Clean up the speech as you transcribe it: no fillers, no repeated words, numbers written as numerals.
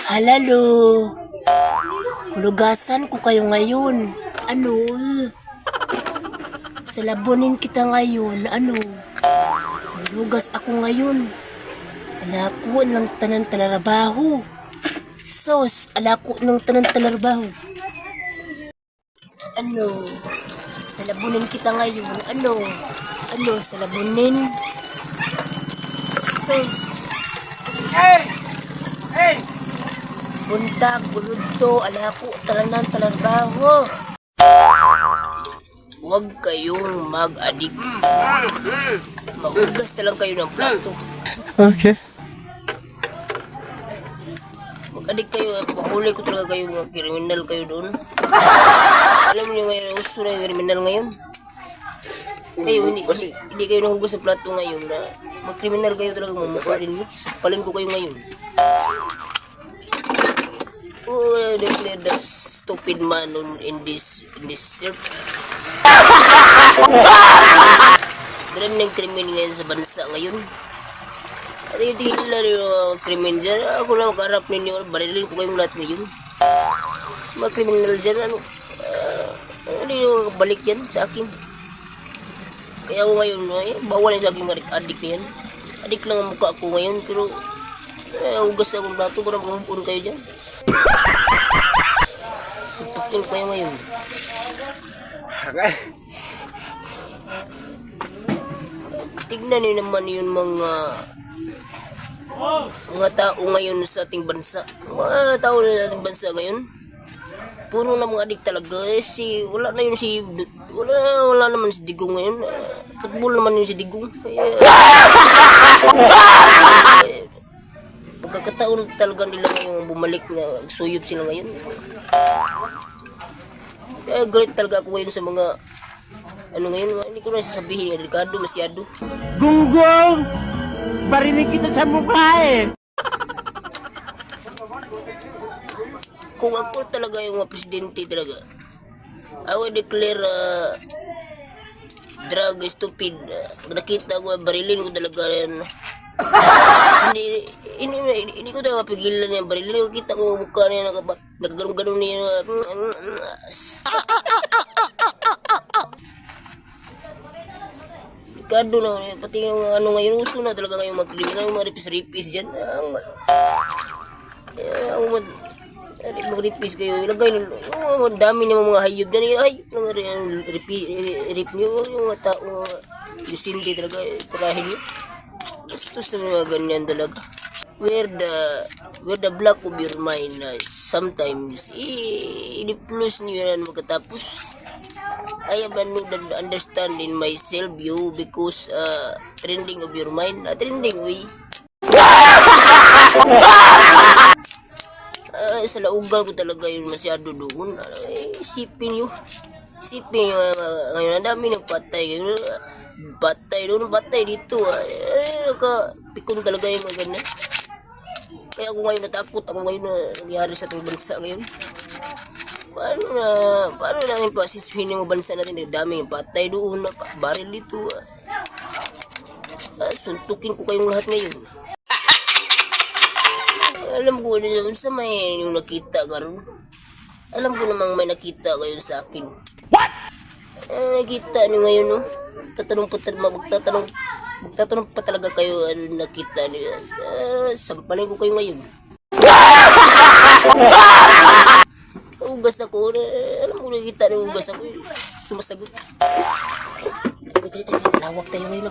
Halalo, hulugasan ko kayo ngayon. Ano? Salabunin kita ngayon. Ano? Hulugas ako ngayon. Alako ng tanan talarabaho. Sos, alako ng tanan talarabaho. Ano? Salabunin kita ngayon. Ano? Ano? Salabunin. Sos. Hey! Hey! Buntag, buludto, alako, talanan talarabaho. Huwag kayong mag-adik. Mahugas na lang kayo ng plato. Okay. Mag-adik kayo, mahuli ko talaga kayo, mga kriminal kayo doon. Alam niyo ngayon, uso na yung kriminal ngayon. Kayo, hindi kayo nahugas sa plato ngayon na mag-kriminal kayo talaga, mamukha rin mo. Sakpalin ko kayo ngayon. Oh, declare the stupid man in this earth. Dala ng krimen ngayon sa bansa ngayon. Ano yung tingin nila yung krimen dyan? Ako lang makarap ninyo, barilin ko kayong lahat ngayon. Mga kriminal dyan, ano yung balik yan sa akin? Kaya ako ngayon, bawal yan sa akin adik na yan. Adik lang ang mukha ko ngayon, pero hugas akong plato, parang kumupun kayo dyan. Suntukin ko kayo ngayon. Tignan niyo naman yun mga tao ngayon sa ating bansa. Mga tao na ating bansa ngayon. Puro na mga adik talaga. Wala naman si Digong ngayon. Football naman yun si Digong. Pagkakataon talaga nila ngayon bumalik na suyop sila ngayon. Kaya galit talaga ako ngayon sa mga ngayon, hindi ko na sasabihin, Ricardo, masyado. Gunggong! Barinig kita sa mukha eh! Kung ako talaga yung presidente talaga, I will declare drug stupid. Nakita ko, barilin ko talaga yan. Hindi ko talaga mapigilan yan, barilin ko. Kita ko mukha niya, nakaganong-ganong niya. Ricardo na, pati yung ngayon, uso na talaga ngayong mag-criminal, yung mga ripis-ripis dyan. Mag-ripis kayo, ilagay nyo, yung dami ng mga hayop dyan, rip nyo, yung mga tao, yung sindi talaga, tirahin nyo. Bastos na mga ganyan talaga. Where the black of your mind, sometimes, i-plus nyo yan magkatapos. I have no understanding myself you because trending of your mind, trending way. Sa laugal ko talaga yun masyado doon. Isipin nyo ngayon, ang dami ng patay. Patay doon, patay dito. Pikon talaga yung mga ganyan. Kaya ako ngayon natakot, ako ngayon na nangyari sa ating bansa ngayon. Paano namin pasisuhin yung bansa natin? Dami yung patay doon, baril dito. Suntukin ko kayong lahat ngayon. Alam ko na sa may yung nakita karon. Alam ko namang may nakita kayo sa akin. What? Nakita niyo ngayon, no? Magtatanong pa talaga kayo ano nakita niyo. Sampalin ko kayo ngayon. Ugas ako, alam mo nakita niyo ugas ako. Sumasagot. Lawak tayo ngayon.